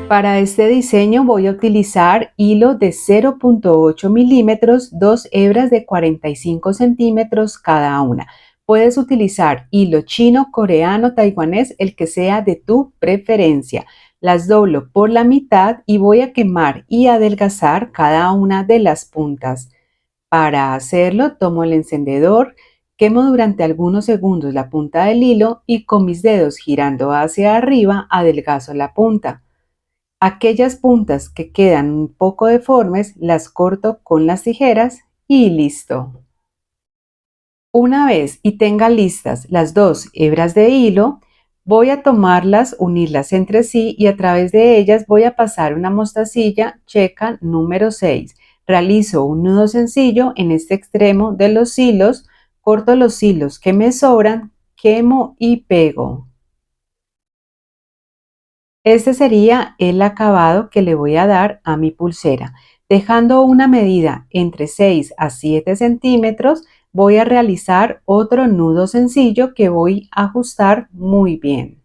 Para este diseño voy a utilizar hilo de 0.8 milímetros, 2 hebras de 45 centímetros cada una. Puedes utilizar hilo chino, coreano, taiwanés, el que sea de tu preferencia. Las doblo por la mitad y voy a quemar y adelgazar cada una de las puntas. Para hacerlo, tomo el encendedor, quemo durante algunos segundos la punta del hilo y con mis dedos girando hacia arriba adelgazo la punta. Aquellas puntas que quedan un poco deformes las corto con las tijeras y listo. Una vez y tenga listas las dos hebras de hilo, voy a tomarlas, unirlas entre sí y a través de ellas voy a pasar una mostacilla checa número 6. Realizo un nudo sencillo en este extremo de los hilos, corto los hilos que me sobran, quemo y pego. Este sería el acabado que le voy a dar a mi pulsera. Dejando una medida entre 6 a 7 centímetros, voy a realizar otro nudo sencillo que voy a ajustar muy bien.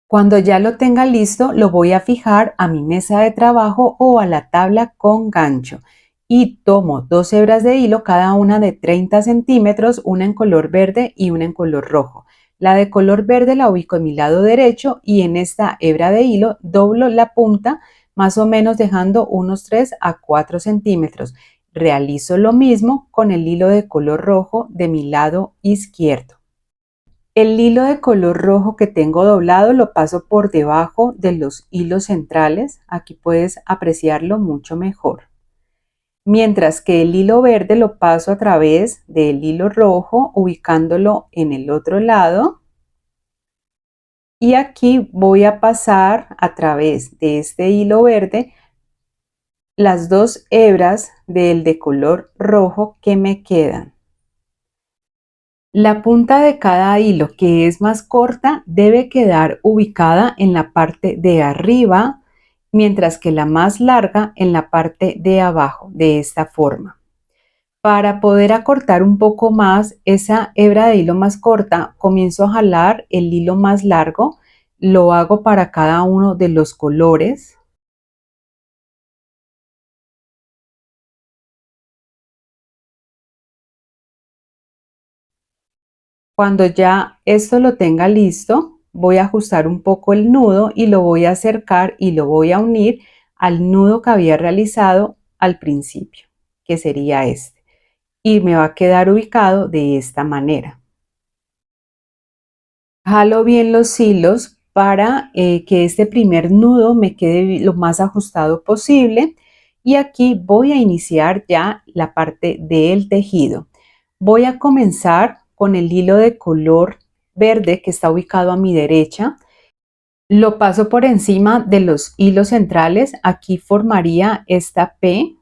Cuando ya lo tenga listo, lo voy a fijar a mi mesa de trabajo o a la tabla con gancho. Y tomo dos hebras de hilo, cada una de 30 centímetros, una en color verde y una en color rojo. La de color verde la ubico en mi lado derecho y en esta hebra de hilo doblo la punta más o menos dejando unos 3 a 4 centímetros. Realizo lo mismo con el hilo de color rojo de mi lado izquierdo. El hilo de color rojo que tengo doblado lo paso por debajo de los hilos centrales. Aquí puedes apreciarlo mucho mejor. Mientras que el hilo verde lo paso a través del hilo rojo, ubicándolo en el otro lado. Y aquí voy a pasar a través de este hilo verde las dos hebras del de color rojo que me quedan. La punta de cada hilo que es más corta debe quedar ubicada en la parte de arriba, mientras que la más larga en la parte de abajo, de esta forma. Para poder acortar un poco más esa hebra de hilo más corta, comienzo a jalar el hilo más largo, lo hago para cada uno de los colores. Cuando ya esto lo tenga listo, voy a ajustar un poco el nudo y lo voy a acercar y lo voy a unir al nudo que había realizado al principio, que sería este. Y me va a quedar ubicado de esta manera. Jalo bien los hilos para que este primer nudo me quede lo más ajustado posible. Y aquí voy a iniciar ya la parte del tejido. Voy a comenzar con el hilo de color verde que está ubicado a mi derecha. Lo paso por encima de los hilos centrales. Aquí formaría esta P.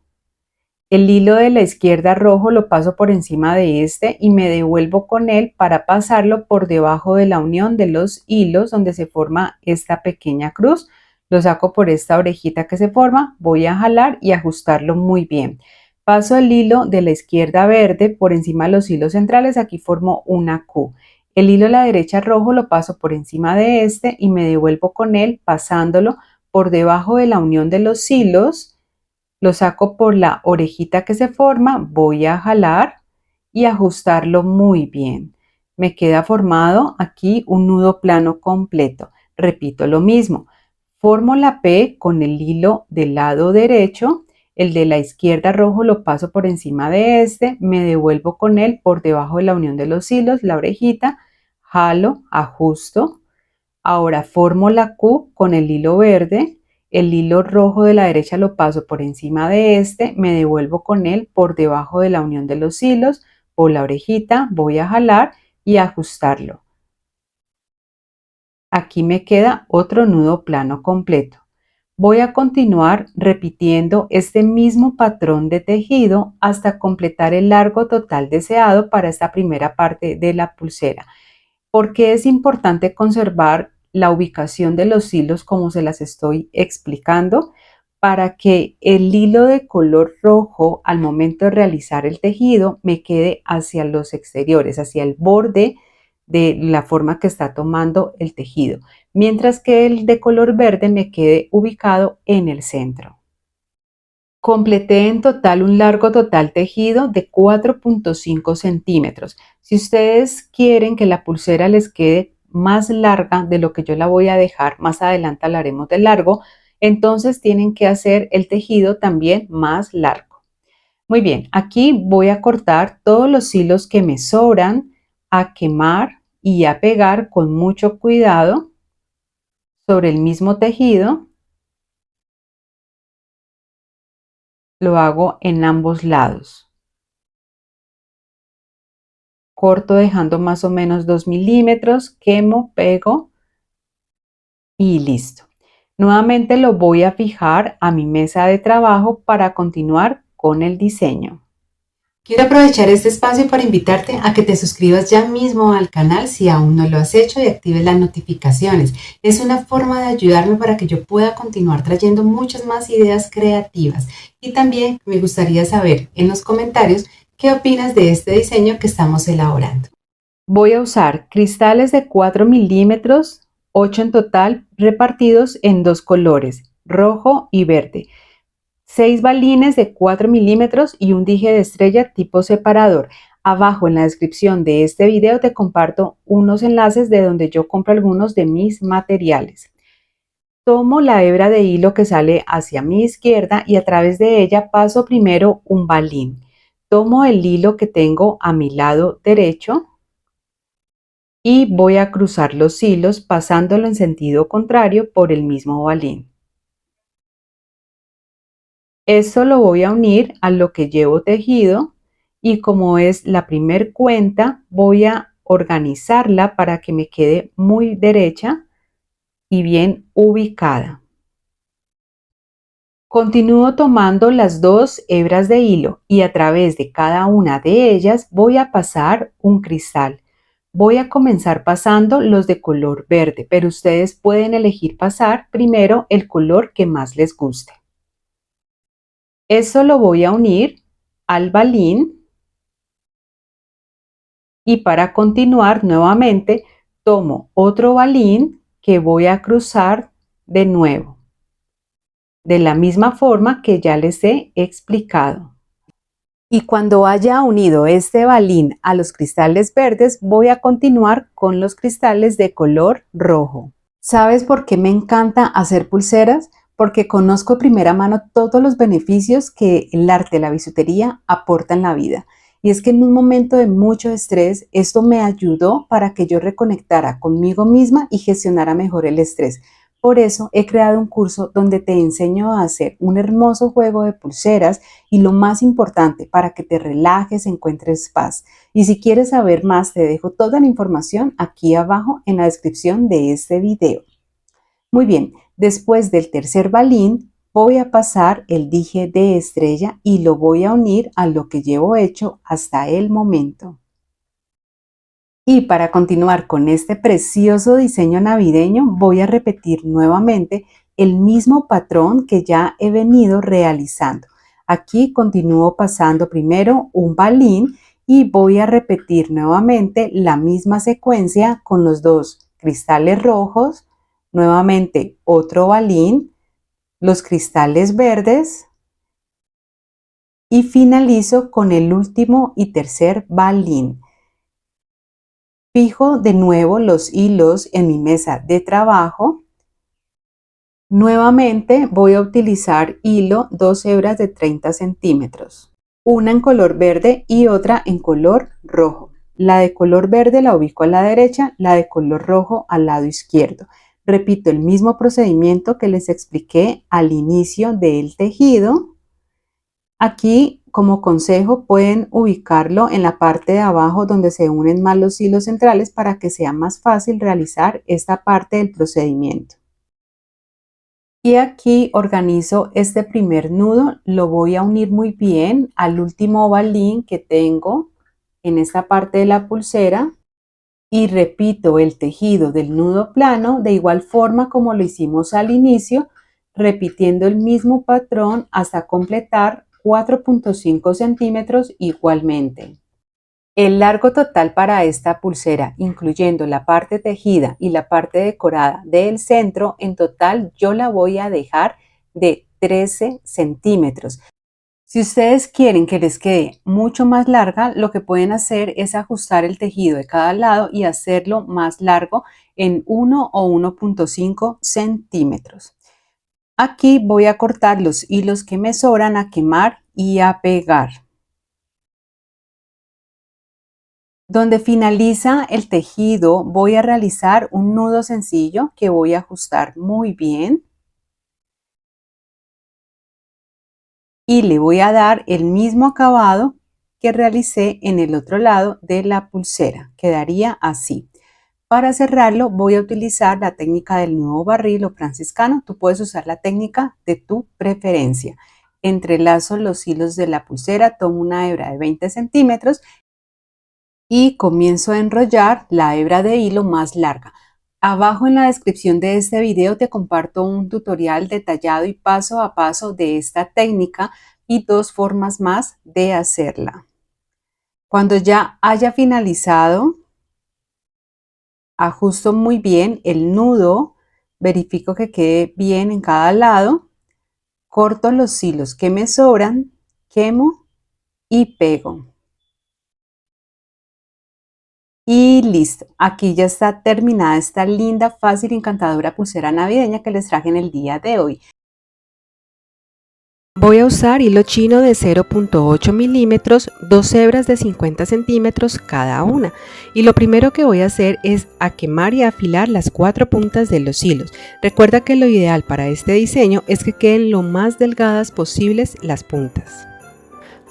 El hilo de la izquierda rojo lo paso por encima de este y me devuelvo con él para pasarlo por debajo de la unión de los hilos donde se forma esta pequeña cruz. Lo saco por esta orejita que se forma, voy a jalar y ajustarlo muy bien. Paso el hilo de la izquierda verde por encima de los hilos centrales, aquí formo una Q. El hilo de la derecha rojo lo paso por encima de este y me devuelvo con él pasándolo por debajo de la unión de los hilos. Lo saco por la orejita que se forma, voy a jalar y ajustarlo muy bien. Me queda formado aquí un nudo plano completo. Repito lo mismo. Formo la P con el hilo del lado derecho, el de la izquierda rojo lo paso por encima de este, me devuelvo con él por debajo de la unión de los hilos, la orejita, jalo, ajusto. Ahora formo la Q con el hilo verde, el hilo rojo de la derecha lo paso por encima de este, me devuelvo con él por debajo de la unión de los hilos, por la orejita, voy a jalar y ajustarlo. Aquí me queda otro nudo plano completo. Voy a continuar repitiendo este mismo patrón de tejido hasta completar el largo total deseado para esta primera parte de la pulsera. ¿Por qué es importante conservar la ubicación de los hilos como se las estoy explicando? Para que el hilo de color rojo al momento de realizar el tejido me quede hacia los exteriores, hacia el borde de la forma que está tomando el tejido. mientras que el de color verde me quede ubicado en el centro. Completé en total un largo total tejido de 4.5 centímetros. Si ustedes quieren que la pulsera les quede más larga de lo que yo la voy a dejar, más adelante hablaremos de largo, entonces tienen que hacer el tejido también más largo. Muy bien, aquí voy a cortar todos los hilos que me sobran, a quemar y a pegar con mucho cuidado sobre el mismo tejido. Lo hago en ambos lados. Corto dejando más o menos 2 milímetros, quemo, pego y listo. Nuevamente lo voy a fijar a mi mesa de trabajo para continuar con el diseño. Quiero aprovechar este espacio para invitarte a que te suscribas ya mismo al canal si aún no lo has hecho y actives las notificaciones. Es una forma de ayudarme para que yo pueda continuar trayendo muchas más ideas creativas. Y también me gustaría saber en los comentarios qué opinas de este diseño que estamos elaborando. Voy a usar cristales de 4 milímetros, 8 en total, repartidos en dos colores, rojo y verde. 6 balines de 4 milímetros y un dije de estrella tipo separador. Abajo en la descripción de este video te comparto unos enlaces de donde yo compro algunos de mis materiales. Tomo la hebra de hilo que sale hacia mi izquierda y a través de ella paso primero un balín. Tomo el hilo que tengo a mi lado derecho y voy a cruzar los hilos pasándolo en sentido contrario por el mismo balín. Esto lo voy a unir a lo que llevo tejido y como es la primer cuenta voy a organizarla para que me quede muy derecha y bien ubicada. Continúo tomando las dos hebras de hilo y a través de cada una de ellas voy a pasar un cristal. Voy a comenzar pasando los de color verde, pero ustedes pueden elegir pasar primero el color que más les guste. Eso lo voy a unir al balín y para continuar nuevamente tomo otro balín que voy a cruzar de nuevo, de la misma forma que ya les he explicado. Y cuando haya unido este balín a los cristales verdes, voy a continuar con los cristales de color rojo. ¿Sabes por qué me encanta hacer pulseras? Porque conozco de primera mano todos los beneficios que el arte, la bisutería aporta en la vida. Y es que en un momento de mucho estrés, esto me ayudó para que yo reconectara conmigo misma y gestionara mejor el estrés. Por eso he creado un curso donde te enseño a hacer un hermoso juego de pulseras y lo más importante, para que te relajes, encuentres paz. Y si quieres saber más, te dejo toda la información aquí abajo en la descripción de este video. Muy bien, después del tercer balín, voy a pasar el dije de estrella y lo voy a unir a lo que llevo hecho hasta el momento. Y para continuar con este precioso diseño navideño, voy a repetir nuevamente el mismo patrón que ya he venido realizando. Aquí continúo pasando primero un balín y voy a repetir nuevamente la misma secuencia con los dos cristales rojos, nuevamente otro balín, los cristales verdes y finalizo con el último y tercer balín. Fijo de nuevo los hilos en mi mesa de trabajo. Nuevamente voy a utilizar hilo, dos hebras de 30 centímetros, una en color verde y otra en color rojo. La de color verde la ubico a la derecha, la de color rojo al lado izquierdo. Repito el mismo procedimiento que les expliqué al inicio del tejido. Aquí, como consejo, pueden ubicarlo en la parte de abajo donde se unen más los hilos centrales para que sea más fácil realizar esta parte del procedimiento. Y aquí organizo este primer nudo, lo voy a unir muy bien al último balín que tengo en esta parte de la pulsera y repito el tejido del nudo plano de igual forma como lo hicimos al inicio, repitiendo el mismo patrón hasta completar 4.5 centímetros igualmente. El largo total para esta pulsera, incluyendo la parte tejida y la parte decorada del centro, en total yo la voy a dejar de 13 centímetros. Si ustedes quieren que les quede mucho más larga, lo que pueden hacer es ajustar el tejido de cada lado y hacerlo más largo en 1 o 1.5 centímetros. Aquí voy a cortar los hilos que me sobran a quemar y a pegar. Donde finaliza el tejido voy a realizar un nudo sencillo que voy a ajustar muy bien y le voy a dar el mismo acabado que realicé en el otro lado de la pulsera. Quedaría así. Para cerrarlo voy a utilizar la técnica del nudo barril o franciscano. Tú puedes usar la técnica de tu preferencia. Entrelazo los hilos de la pulsera, tomo una hebra de 20 centímetros y comienzo a enrollar la hebra de hilo más larga. Abajo en la descripción de este video te comparto un tutorial detallado y paso a paso de esta técnica y 2 formas más de hacerla. Cuando ya haya finalizado, ajusto muy bien el nudo, verifico que quede bien en cada lado, corto los hilos que me sobran, quemo y pego. Y listo, aquí ya está terminada esta linda, fácil y encantadora pulsera navideña que les traje en el día de hoy. Voy a usar hilo chino de 0.8 milímetros, 2 hebras de 50 centímetros cada una. Y lo primero que voy a hacer es a quemar y afilar las 4 puntas de los hilos. Recuerda que lo ideal para este diseño es que queden lo más delgadas posibles las puntas.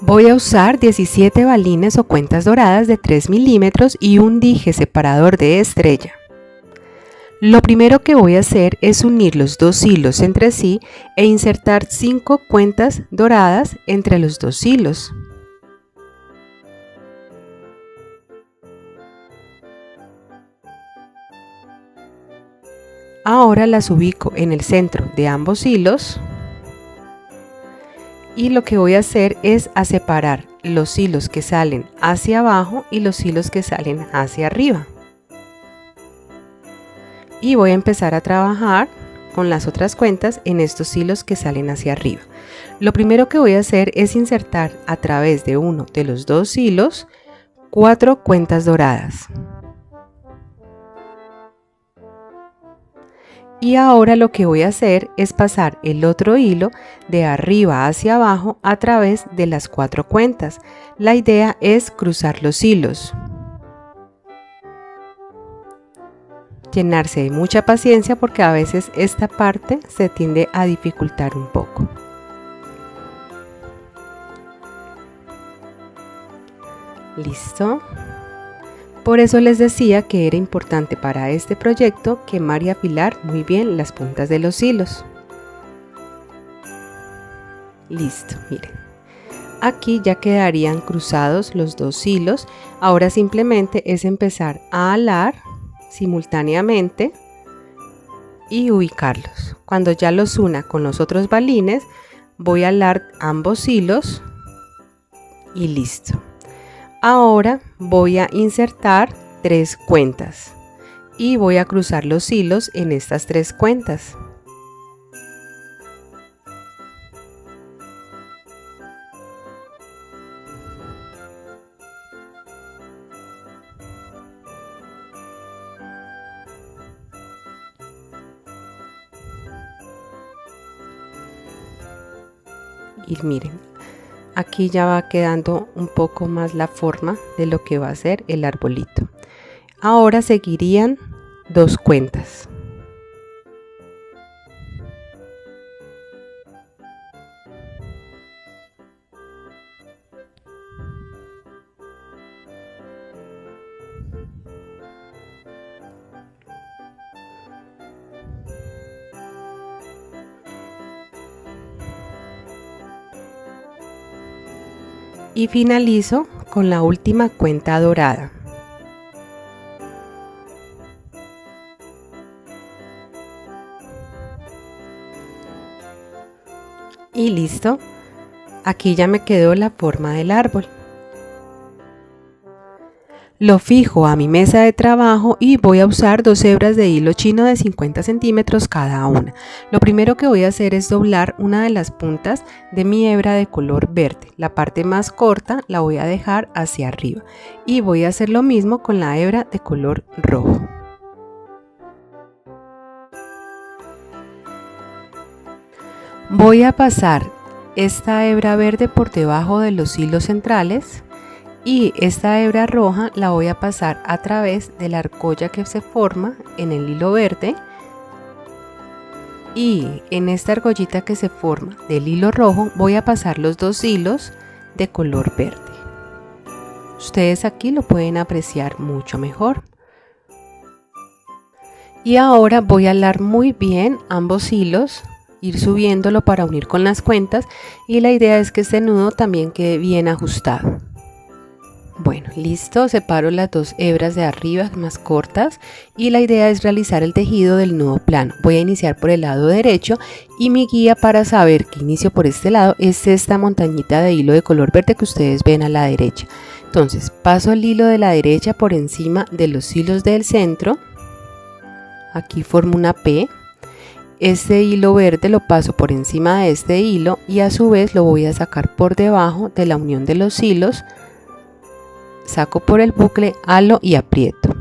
Voy a usar 17 balines o cuentas doradas de 3 milímetros y un dije separador de estrella. Lo primero que voy a hacer es unir los dos hilos entre sí e insertar 5 cuentas doradas entre los dos hilos. Ahora las ubico en el centro de ambos hilos y lo que voy a hacer es a separar los hilos que salen hacia abajo y los hilos que salen hacia arriba. Y voy a empezar a trabajar con las otras cuentas en estos hilos que salen hacia arriba. Lo primero que voy a hacer es insertar a través de uno de los dos hilos 4 cuentas doradas. Y ahora lo que voy a hacer es pasar el otro hilo de arriba hacia abajo a través de las 4 cuentas. La idea es cruzar los hilos. Llenarse de mucha paciencia porque a veces esta parte se tiende a dificultar un poco. ¿Listo? Por eso les decía que era importante para este proyecto quemar y afilar muy bien las puntas de los hilos. Listo, miren. Aquí ya quedarían cruzados los dos hilos. Ahora simplemente es empezar a alar simultáneamente y ubicarlos. Cuando ya los una con los otros balines, voy a alar ambos hilos y listo. Ahora voy a insertar 3 cuentas y voy a cruzar los hilos en estas 3 cuentas. Y miren, aquí ya va quedando un poco más la forma de lo que va a ser el arbolito. Ahora seguirían 2 cuentas. Y finalizo con la última cuenta dorada. Y listo, aquí ya me quedó la forma del árbol. Lo fijo a mi mesa de trabajo y voy a usar 2 hebras de hilo chino de 50 centímetros cada una. Lo primero que voy a hacer es doblar una de las puntas de mi hebra de color verde. La parte más corta la voy a dejar hacia arriba y voy a hacer lo mismo con la hebra de color rojo. Voy a pasar esta hebra verde por debajo de los hilos centrales y esta hebra roja la voy a pasar a través de la argolla que se forma en el hilo verde, y en esta argollita que se forma del hilo rojo voy a pasar los 2 hilos de color verde. Ustedes aquí lo pueden apreciar mucho mejor. Y ahora voy a alar muy bien ambos hilos, ir subiéndolo para unir con las cuentas, y la idea es que este nudo también quede bien ajustado. Bueno, listo, separo las 2 hebras de arriba más cortas y la idea es realizar el tejido del nudo plano. Voy a iniciar por el lado derecho y mi guía para saber que inicio por este lado es esta montañita de hilo de color verde que ustedes ven a la derecha. Entonces paso el hilo de la derecha por encima de los hilos del centro, aquí formo una P. Este hilo verde lo paso por encima de este hilo y a su vez lo voy a sacar por debajo de la unión de los hilos. Saco por el bucle, halo y aprieto.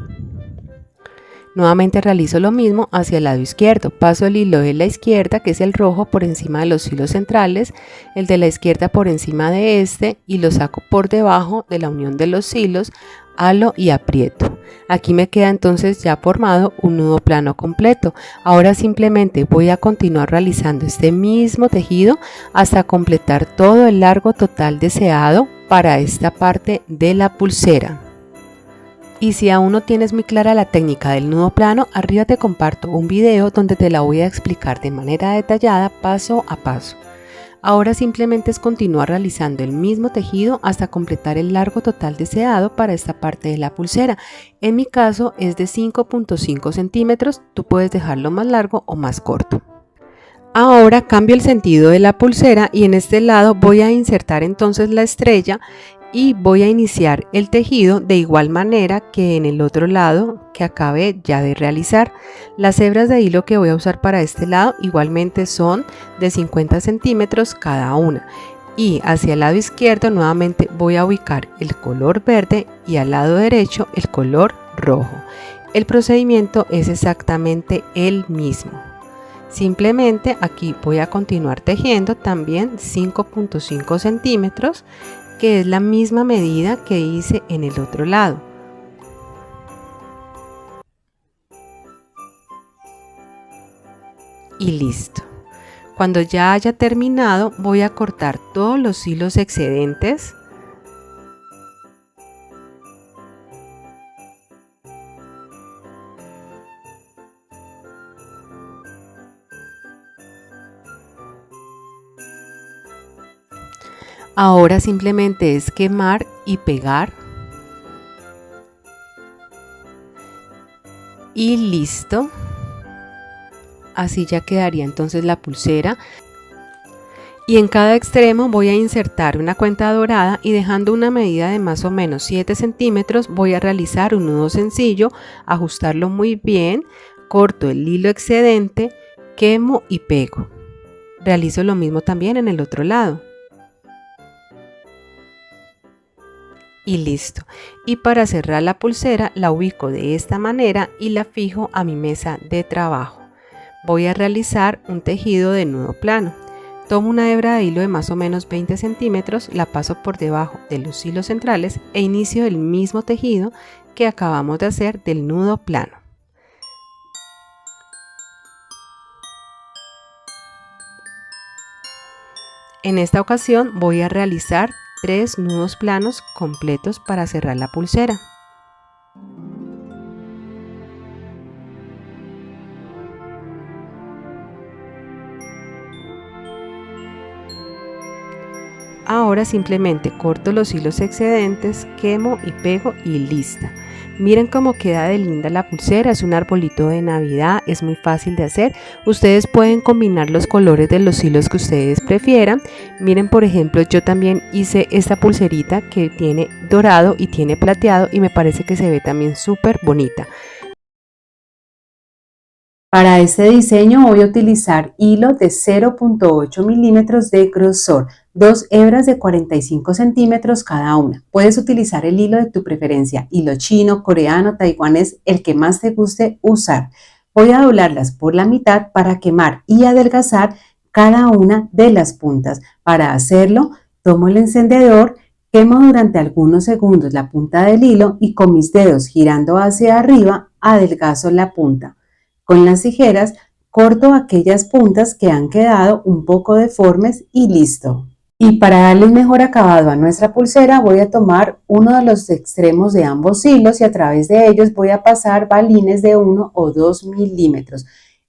Nuevamente realizo lo mismo hacia el lado izquierdo. Paso el hilo de la izquierda, que es el rojo, por encima de los hilos centrales, el de la izquierda por encima de este y lo saco por debajo de la unión de los hilos, halo y aprieto. Aquí me queda entonces ya formado un nudo plano completo. Ahora simplemente voy a continuar realizando este mismo tejido hasta completar todo el largo total deseado para esta parte de la pulsera. Y si aún no tienes muy clara la técnica del nudo plano, arriba te comparto un video donde te la voy a explicar de manera detallada paso a paso. Ahora simplemente es continuar realizando el mismo tejido hasta completar el largo total deseado para esta parte de la pulsera. En mi caso es de 5.5 centímetros, tú puedes dejarlo más largo o más corto. Ahora cambio el sentido de la pulsera y en este lado voy a insertar entonces la estrella y voy a iniciar el tejido de igual manera que en el otro lado que acabé ya de realizar. Las hebras de hilo que voy a usar para este lado igualmente son de 50 centímetros cada una, y hacia el lado izquierdo nuevamente voy a ubicar el color verde y al lado derecho el color rojo. El procedimiento es exactamente el mismo. Simplemente aquí voy a continuar tejiendo también 5.5 centímetros, que es la misma medida que hice en el otro lado. Y listo. Cuando ya haya terminado voy a cortar todos los hilos excedentes. Ahora simplemente es quemar y pegar. Y listo. Así ya quedaría entonces la pulsera. Y en cada extremo voy a insertar una cuenta dorada y dejando una medida de más o menos 7 centímetros voy a realizar un nudo sencillo, ajustarlo muy bien, corto el hilo excedente, quemo y pego. Realizo lo mismo también en el otro lado. Y listo. Y para cerrar la pulsera la ubico de esta manera y la fijo a mi mesa de trabajo. Voy a realizar un tejido de nudo plano. Tomo una hebra de hilo de más o menos 20 centímetros, la paso por debajo de los hilos centrales e inicio el mismo tejido que acabamos de hacer del nudo plano. En esta ocasión voy a realizar 3 nudos planos completos para cerrar la pulsera. ahora simplemente corto los hilos excedentes, quemo y pego y lista. Miren cómo queda de linda la pulsera, es un arbolito de Navidad, es muy fácil de hacer. Ustedes pueden combinar los colores de los hilos que ustedes prefieran. Miren, por ejemplo, yo también hice esta pulserita que tiene dorado y tiene plateado y me parece que se ve también súper bonita. Para este diseño voy a utilizar hilo de 0.8 milímetros de grosor, 2 hebras de 45 centímetros cada una. Puedes utilizar el hilo de tu preferencia, hilo chino, coreano, taiwanés, el que más te guste usar. Voy a doblarlas por la mitad para quemar y adelgazar cada una de las puntas. Para hacerlo, tomo el encendedor, quemo durante algunos segundos la punta del hilo y con mis dedos girando hacia arriba adelgazo la punta. Con las tijeras corto aquellas puntas que han quedado un poco deformes y listo. Y para darle un mejor acabado a nuestra pulsera voy a tomar uno de los extremos de ambos hilos y a través de ellos voy a pasar balines de 1 o 2 milímetros.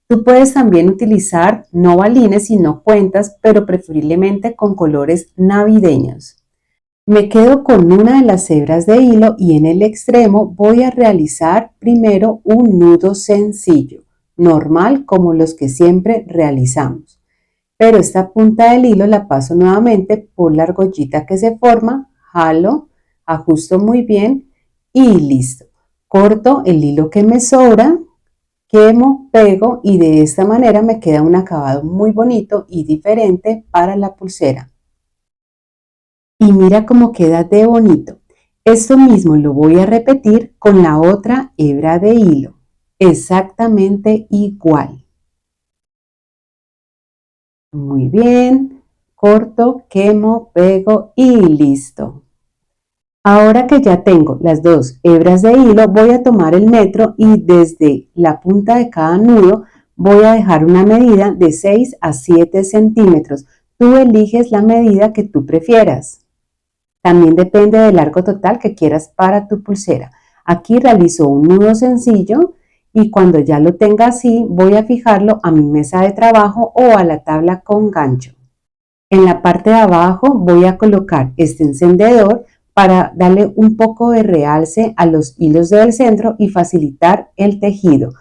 Tú puedes también utilizar no balines sino cuentas, pero preferiblemente con colores navideños. Me quedo con una de las hebras de hilo y en el extremo voy a realizar primero un nudo sencillo, normal como los que siempre realizamos. Pero esta punta del hilo la paso nuevamente por la argollita que se forma, jalo, ajusto muy bien y listo. Corto el hilo que me sobra, quemo, pego y de esta manera me queda un acabado muy bonito y diferente para la pulsera. Y mira cómo queda de bonito. Esto mismo lo voy a repetir con la otra hebra de hilo. Exactamente igual. Muy bien. Corto, quemo, pego y listo. Ahora que ya tengo las dos hebras de hilo, voy a tomar el metro y desde la punta de cada nudo voy a dejar una medida de 6 a 7 centímetros. Tú eliges la medida que tú prefieras. También depende del largo total que quieras para tu pulsera. Aquí realizo un nudo sencillo y cuando ya lo tenga así voy a fijarlo a mi mesa de trabajo o a la tabla con gancho. En la parte de abajo voy a colocar este encendedor para darle un poco de realce a los hilos del centro y facilitar el tejido.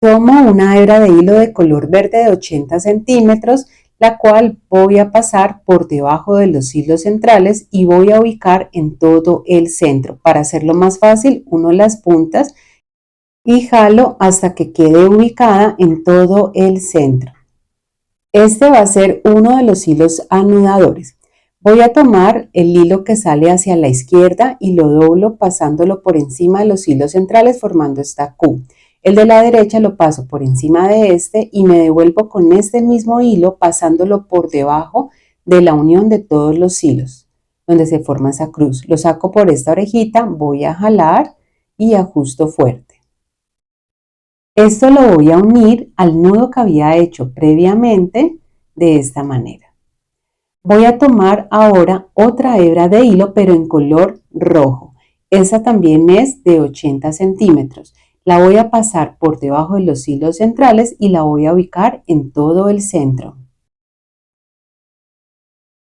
Tomo una hebra de hilo de color verde de 80 centímetros, la cual voy a pasar por debajo de los hilos centrales y voy a ubicar en todo el centro. Para hacerlo más fácil, uno las puntas y jalo hasta que quede ubicada en todo el centro. Este va a ser uno de los hilos anudadores. Voy a tomar el hilo que sale hacia la izquierda y lo doblo pasándolo por encima de los hilos centrales formando esta Q. El de la derecha lo paso por encima de este y me devuelvo con este mismo hilo pasándolo por debajo de la unión de todos los hilos, donde se forma esa cruz. Lo saco por esta orejita, voy a jalar y ajusto fuerte. Esto lo voy a unir al nudo que había hecho previamente de esta manera. Voy a tomar ahora otra hebra de hilo pero en color rojo. Esa también es de 80 centímetros. La voy a pasar por debajo de los hilos centrales y la voy a ubicar en todo el centro.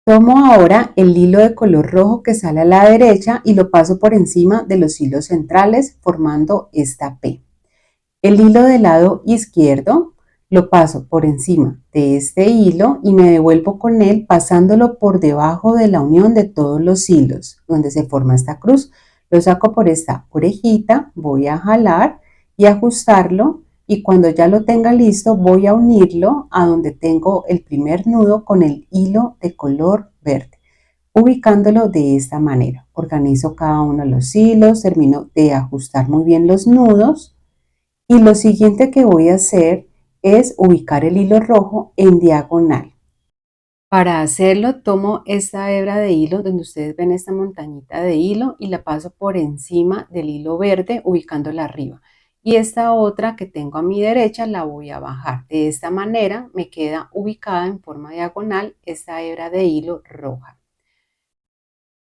Tomo ahora el hilo de color rojo que sale a la derecha y lo paso por encima de los hilos centrales formando esta P. El hilo del lado izquierdo lo paso por encima de este hilo y me devuelvo con él pasándolo por debajo de la unión de todos los hilos donde se forma esta cruz. Lo saco por esta orejita, voy a jalar y ajustarlo y cuando ya lo tenga listo voy a unirlo a donde tengo el primer nudo con el hilo de color verde, ubicándolo de esta manera. Organizo cada uno de los hilos, termino de ajustar muy bien los nudos y lo siguiente que voy a hacer es ubicar el hilo rojo en diagonal. Para hacerlo tomo esta hebra de hilo donde ustedes ven esta montañita de hilo y la paso por encima del hilo verde ubicándola arriba. Y esta otra que tengo a mi derecha la voy a bajar. De esta manera me queda ubicada en forma diagonal esta hebra de hilo roja.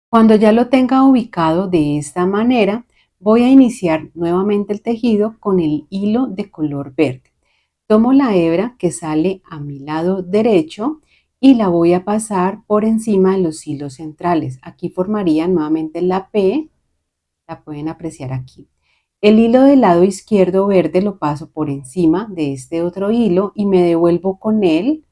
Cuando ya lo tenga ubicado de esta manera, voy a iniciar nuevamente el tejido con el hilo de color verde. Tomo la hebra que sale a mi lado derecho y la voy a pasar por encima de los hilos centrales. Aquí formaría nuevamente la P, la pueden apreciar aquí. El hilo del lado izquierdo verde lo paso por encima de este otro hilo y me devuelvo con él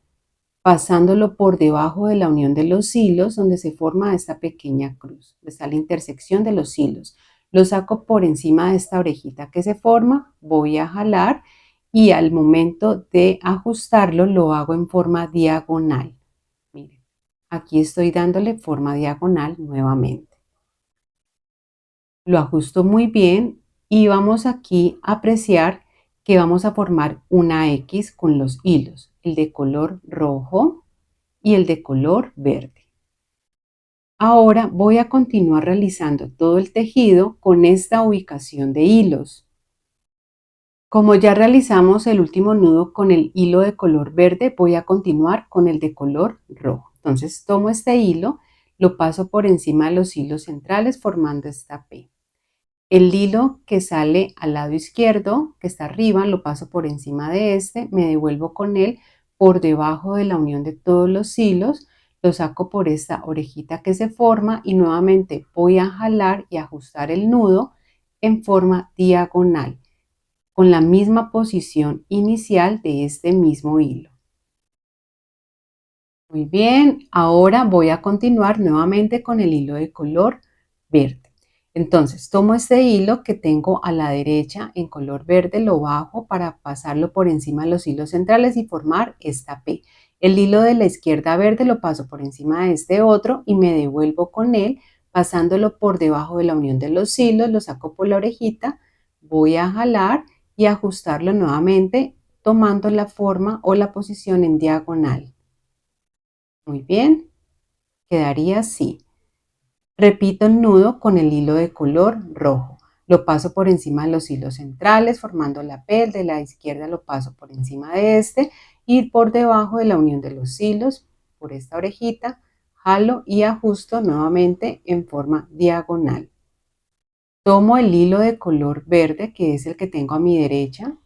pasándolo por debajo de la unión de los hilos donde se forma esta pequeña cruz, donde está la intersección de los hilos. Lo saco por encima de esta orejita que se forma, voy a jalar y al momento de ajustarlo lo hago en forma diagonal. Miren, aquí estoy dándole forma diagonal nuevamente. Lo ajusto muy bien y vamos aquí a apreciar que vamos a formar una X con los hilos, el de color rojo y el de color verde. Ahora voy a continuar realizando todo el tejido con esta ubicación de hilos. Como ya realizamos el último nudo con el hilo de color verde, voy a continuar con el de color rojo. Entonces tomo este hilo, lo paso por encima de los hilos centrales formando esta P. El hilo que sale al lado izquierdo, que está arriba, lo paso por encima de este, me devuelvo con él por debajo de la unión de todos los hilos, lo saco por esta orejita que se forma y nuevamente voy a jalar y ajustar el nudo en forma diagonal con la misma posición inicial de este mismo hilo. Muy bien, ahora voy a continuar nuevamente con el hilo de color verde. Entonces tomo este hilo que tengo a la derecha en color verde, lo bajo para pasarlo por encima de los hilos centrales y formar esta P. El hilo de la izquierda verde lo paso por encima de este otro y me devuelvo con él pasándolo por debajo de la unión de los hilos, lo saco por la orejita, voy a jalar y ajustarlo nuevamente tomando la forma o la posición en diagonal. Muy bien, quedaría así. Repito el nudo con el hilo de color rojo. Lo paso por encima de los hilos centrales formando la P, el de la izquierda lo paso por encima de este y por debajo de la unión de los hilos, por esta orejita, jalo y ajusto nuevamente en forma diagonal. Tomo el hilo de color verde, que es el que tengo a mi derecha,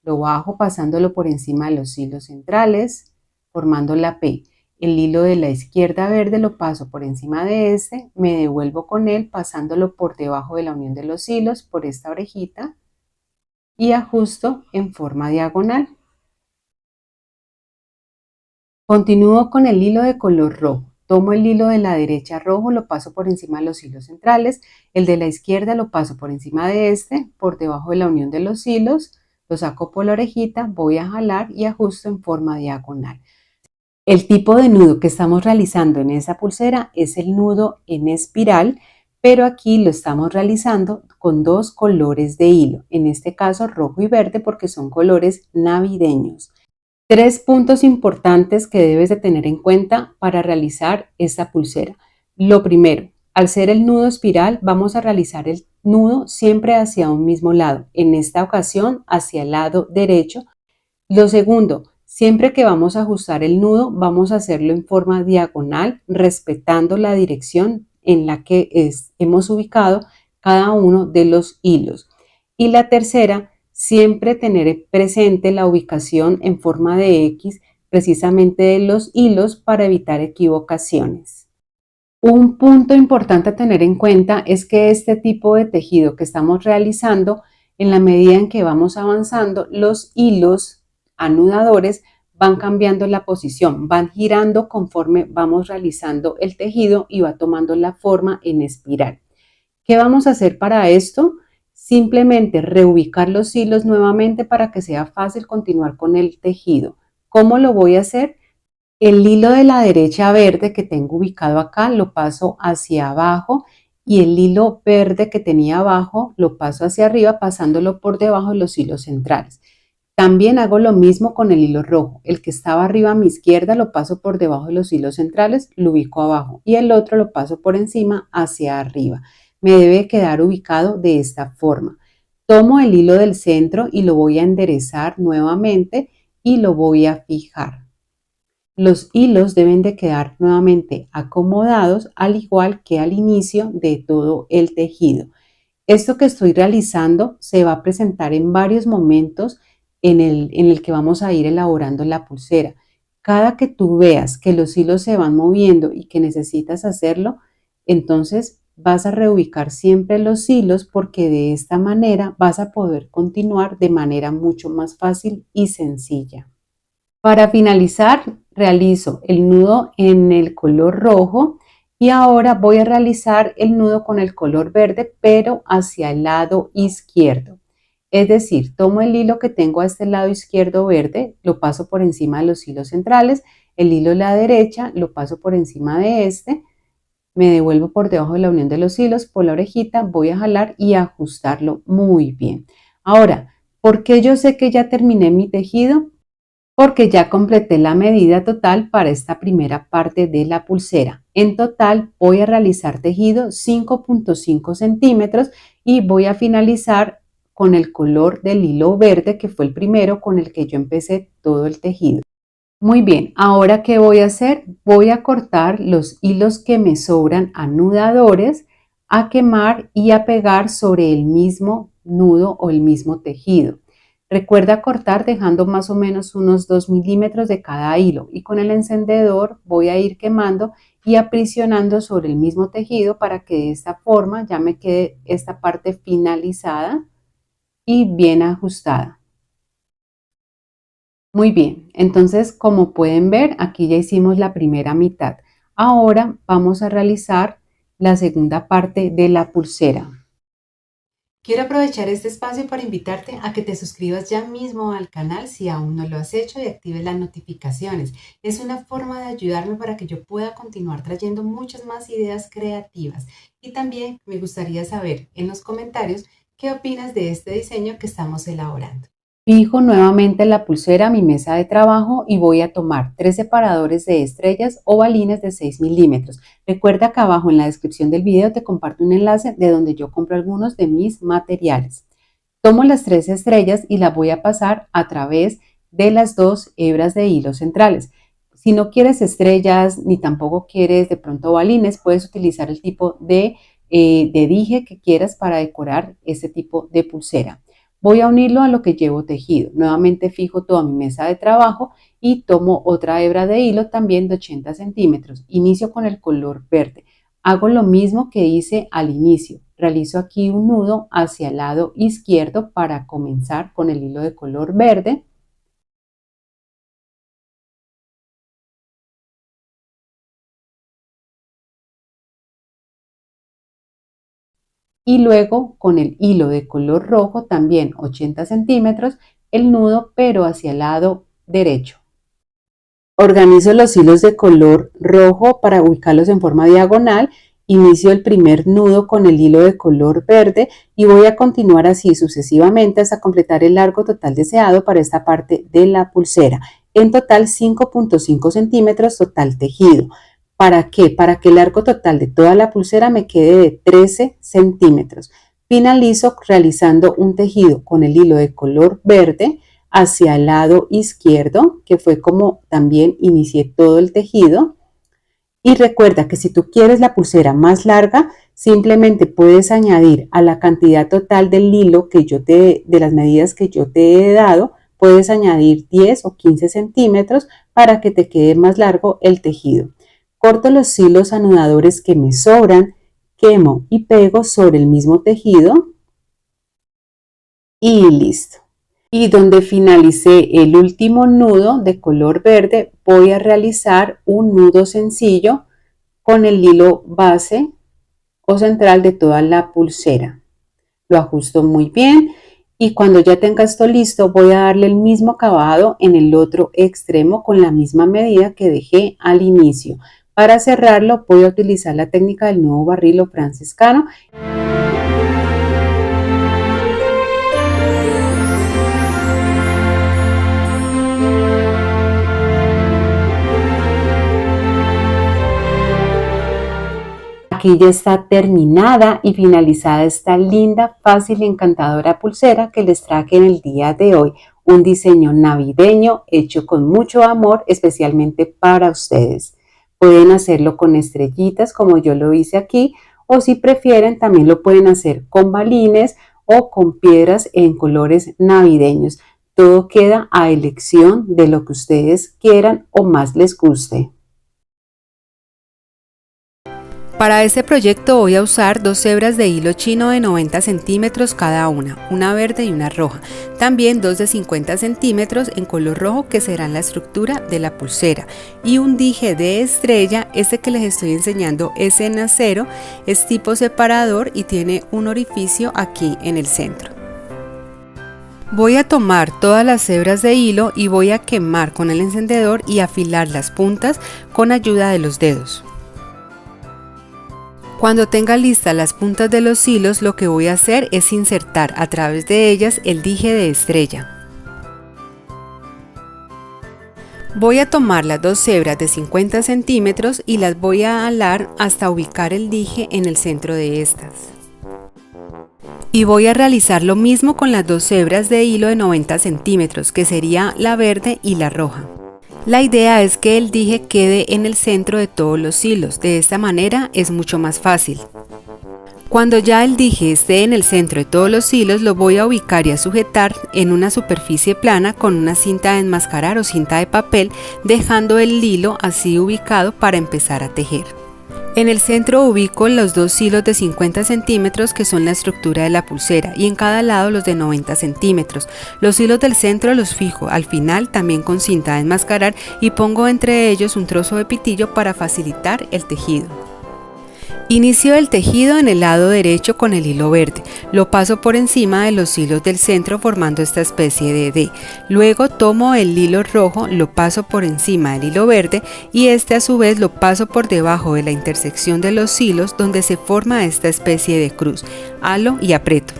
lo bajo pasándolo por encima de los hilos centrales, formando la P. El hilo de la izquierda verde lo paso por encima de este, me devuelvo con él pasándolo por debajo de la unión de los hilos, por esta orejita, y ajusto en forma diagonal. Continúo con el hilo de color rojo. Tomo el hilo de la derecha rojo, lo paso por encima de los hilos centrales, el de la izquierda lo paso por encima de este, por debajo de la unión de los hilos, lo saco por la orejita, voy a jalar y ajusto en forma diagonal. El tipo de nudo que estamos realizando en esa pulsera es el nudo en espiral, pero aquí lo estamos realizando con dos colores de hilo, en este caso rojo y verde porque son colores navideños. Tres puntos importantes que debes de tener en cuenta para realizar esta pulsera. Lo primero, al ser el nudo espiral, vamos a realizar el nudo siempre hacia un mismo lado, en esta ocasión hacia el lado derecho. Lo segundo, siempre que vamos a ajustar el nudo, vamos a hacerlo en forma diagonal, respetando la dirección en la que hemos ubicado cada uno de los hilos. Y la tercera, siempre tener presente la ubicación en forma de X precisamente de los hilos para evitar equivocaciones. Un punto importante a tener en cuenta es que este tipo de tejido que estamos realizando, en la medida en que vamos avanzando, los hilos anudadores van cambiando la posición, van girando conforme vamos realizando el tejido y va tomando la forma en espiral. ¿Qué vamos a hacer para esto? Simplemente reubicar los hilos nuevamente para que sea fácil continuar con el tejido. ¿Cómo lo voy a hacer? El hilo de la derecha verde que tengo ubicado acá lo paso hacia abajo y el hilo verde que tenía abajo lo paso hacia arriba pasándolo por debajo de los hilos centrales. También hago lo mismo con el hilo rojo. El que estaba arriba a mi izquierda lo paso por debajo de los hilos centrales, lo ubico abajo y el otro lo paso por encima hacia arriba. Me debe quedar ubicado de esta forma. Tomo el hilo del centro y lo voy a enderezar nuevamente y lo voy a fijar. Los hilos deben de quedar nuevamente acomodados al igual que al inicio de todo el tejido. Esto que estoy realizando se va a presentar en varios momentos en el que vamos a ir elaborando la pulsera. Cada que tú veas que los hilos se van moviendo y que necesitas hacerlo, entonces vas a reubicar siempre los hilos porque de esta manera vas a poder continuar de manera mucho más fácil y sencilla. Para finalizar, realizo el nudo en el color rojo y ahora voy a realizar el nudo con el color verde, pero hacia el lado izquierdo. Es decir, tomo el hilo que tengo a este lado izquierdo verde, lo paso por encima de los hilos centrales, el hilo de la derecha lo paso por encima de este, me devuelvo por debajo de la unión de los hilos, por la orejita, voy a jalar y ajustarlo muy bien. Ahora, ¿por qué yo sé que ya terminé mi tejido? Porque ya completé la medida total para esta primera parte de la pulsera. En total voy a realizar tejido 5.5 centímetros y voy a finalizar con el color del hilo verde, que fue el primero con el que yo empecé todo el tejido. Muy bien, ahora ¿qué voy a hacer? Voy a cortar los hilos que me sobran anudadores, a quemar y a pegar sobre el mismo nudo o el mismo tejido. Recuerda cortar dejando más o menos unos 2 milímetros de cada hilo y con el encendedor voy a ir quemando y aprisionando sobre el mismo tejido para que de esta forma ya me quede esta parte finalizada y bien ajustada. Muy bien, entonces como pueden ver, aquí ya hicimos la primera mitad. Ahora vamos a realizar la segunda parte de la pulsera. Quiero aprovechar este espacio para invitarte a que te suscribas ya mismo al canal si aún no lo has hecho y actives las notificaciones. Es una forma de ayudarme para que yo pueda continuar trayendo muchas más ideas creativas. Y también me gustaría saber en los comentarios qué opinas de este diseño que estamos elaborando. Fijo nuevamente la pulsera a mi mesa de trabajo y voy a tomar 3 separadores de estrellas o balines de 6 milímetros. Recuerda que abajo en la descripción del video te comparto un enlace de donde yo compro algunos de mis materiales. Tomo las 3 estrellas y las voy a pasar a través de las 2 hebras de hilo centrales. Si no quieres estrellas ni tampoco quieres de pronto balines, puedes utilizar el tipo de dije que quieras para decorar ese tipo de pulsera. Voy a unirlo a lo que llevo tejido. Nuevamente fijo toda mi mesa de trabajo y tomo otra hebra de hilo también de 80 centímetros. Inicio con el color verde. Hago lo mismo que hice al inicio. Realizo aquí un nudo hacia el lado izquierdo para comenzar con el hilo de color verde. Y luego con el hilo de color rojo también 80 centímetros el nudo pero hacia el lado derecho. Organizo los hilos de color rojo para ubicarlos en forma diagonal, inicio el primer nudo con el hilo de color verde y voy a continuar así sucesivamente hasta completar el largo total deseado para esta parte de la pulsera. En total 5.5 centímetros total tejido. ¿Para qué? Para que el largo total de toda la pulsera me quede de 13 centímetros. Finalizo realizando un tejido con el hilo de color verde hacia el lado izquierdo, que fue como también inicié todo el tejido. Y recuerda que si tú quieres la pulsera más larga, simplemente puedes añadir a la cantidad total del hilo de las medidas que yo te he dado, puedes añadir 10 o 15 centímetros para que te quede más largo el tejido. Corto los hilos anudadores que me sobran, quemo y pego sobre el mismo tejido y listo. Y donde finalicé el último nudo de color verde, voy a realizar un nudo sencillo con el hilo base o central de toda la pulsera. Lo ajusto muy bien y cuando ya tenga esto listo, voy a darle el mismo acabado en el otro extremo con la misma medida que dejé al inicio. Para cerrarlo, voy a utilizar la técnica del nudo barril o franciscano. Aquí ya está terminada y finalizada esta linda, fácil y encantadora pulsera que les traje en el día de hoy. Un diseño navideño hecho con mucho amor, especialmente para ustedes. Pueden hacerlo con estrellitas como yo lo hice aquí, o si prefieren también lo pueden hacer con balines o con piedras en colores navideños. Todo queda a elección de lo que ustedes quieran o más les guste. Para este proyecto voy a usar 2 hebras de hilo chino de 90 centímetros cada una verde y una roja. También 2 de 50 centímetros en color rojo que serán la estructura de la pulsera. Y un dije de estrella, este que les estoy enseñando es en acero, es tipo separador y tiene un orificio aquí en el centro. Voy a tomar todas las hebras de hilo y voy a quemar con el encendedor y afilar las puntas con ayuda de los dedos. Cuando tenga listas las puntas de los hilos, lo que voy a hacer es insertar a través de ellas el dije de estrella. Voy a tomar las 2 hebras de 50 centímetros y las voy a alar hasta ubicar el dije en el centro de estas. Y voy a realizar lo mismo con las 2 hebras de hilo de 90 centímetros, que sería la verde y la roja. La idea es que el dije quede en el centro de todos los hilos, de esta manera es mucho más fácil. Cuando ya el dije esté en el centro de todos los hilos, lo voy a ubicar y a sujetar en una superficie plana con una cinta de enmascarar o cinta de papel, dejando el hilo así ubicado para empezar a tejer. En el centro ubico los 2 hilos de 50 centímetros que son la estructura de la pulsera y en cada lado los de 90 centímetros. Los hilos del centro los fijo al final también con cinta de enmascarar y pongo entre ellos un trozo de pitillo para facilitar el tejido. Inicio el tejido en el lado derecho con el hilo verde, lo paso por encima de los hilos del centro formando esta especie de D. Luego tomo el hilo rojo, lo paso por encima del hilo verde y este a su vez lo paso por debajo de la intersección de los hilos donde se forma esta especie de cruz. Halo y aprieto.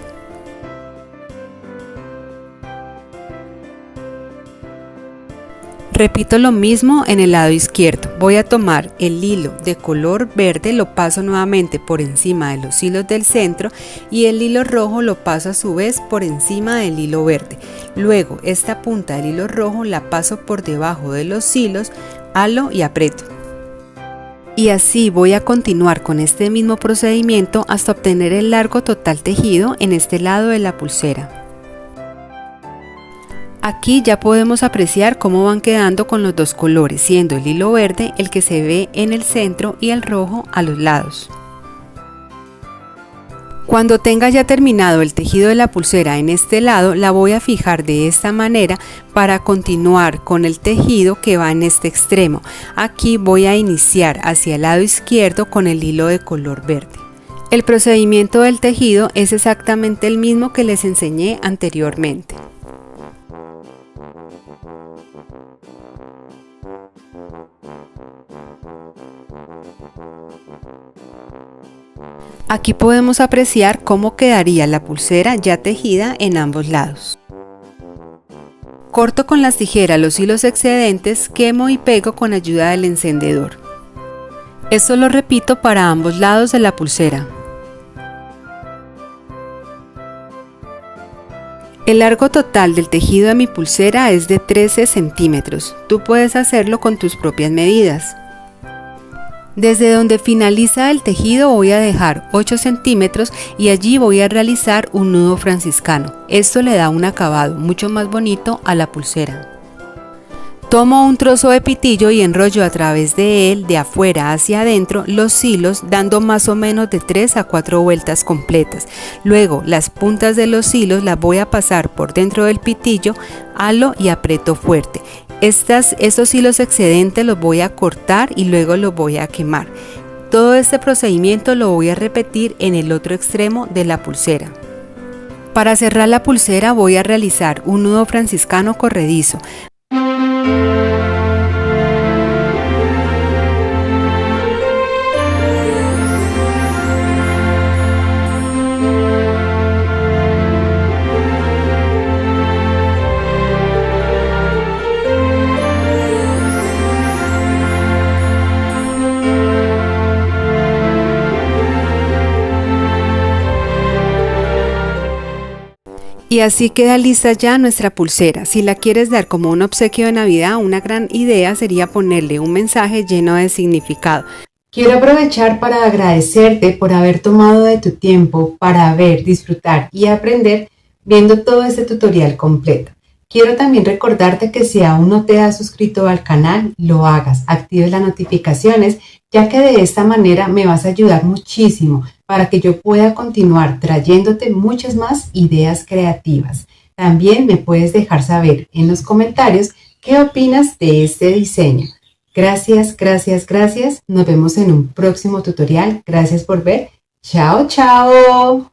Repito lo mismo en el lado izquierdo. Voy a tomar el hilo de color verde, lo paso nuevamente por encima de los hilos del centro y el hilo rojo lo paso a su vez por encima del hilo verde. Luego esta punta del hilo rojo la paso por debajo de los hilos, halo y aprieto. Y así voy a continuar con este mismo procedimiento hasta obtener el largo total tejido en este lado de la pulsera. Aquí ya podemos apreciar cómo van quedando con los dos colores, siendo el hilo verde el que se ve en el centro y el rojo a los lados. Cuando tenga ya terminado el tejido de la pulsera en este lado, la voy a fijar de esta manera para continuar con el tejido que va en este extremo. Aquí voy a iniciar hacia el lado izquierdo con el hilo de color verde. El procedimiento del tejido es exactamente el mismo que les enseñé anteriormente. Aquí podemos apreciar cómo quedaría la pulsera ya tejida en ambos lados. Corto con las tijeras los hilos excedentes, quemo y pego con ayuda del encendedor. Esto lo repito para ambos lados de la pulsera. El largo total del tejido de mi pulsera es de 13 centímetros. Tú puedes hacerlo con tus propias medidas. Desde donde finaliza el tejido voy a dejar 8 centímetros y allí voy a realizar un nudo franciscano. Esto le da un acabado mucho más bonito a la pulsera. Tomo un trozo de pitillo y enrollo a través de él, de afuera hacia adentro, los hilos dando más o menos de 3 a 4 vueltas completas. Luego las puntas de los hilos las voy a pasar por dentro del pitillo, halo y aprieto fuerte. Estos hilos excedentes los voy a cortar y luego los voy a quemar. Todo este procedimiento lo voy a repetir en el otro extremo de la pulsera. Para cerrar la pulsera voy a realizar un nudo franciscano corredizo. Y así queda lista ya nuestra pulsera. Si la quieres dar como un obsequio de Navidad, una gran idea sería ponerle un mensaje lleno de significado. Quiero aprovechar para agradecerte por haber tomado de tu tiempo para ver, disfrutar y aprender viendo todo este tutorial completo. Quiero también recordarte que si aún no te has suscrito al canal, lo hagas, actives las notificaciones, ya que de esta manera me vas a ayudar muchísimo para que yo pueda continuar trayéndote muchas más ideas creativas. También me puedes dejar saber en los comentarios qué opinas de este diseño. Gracias, gracias, gracias. Nos vemos en un próximo tutorial. Gracias por ver. Chao, chao.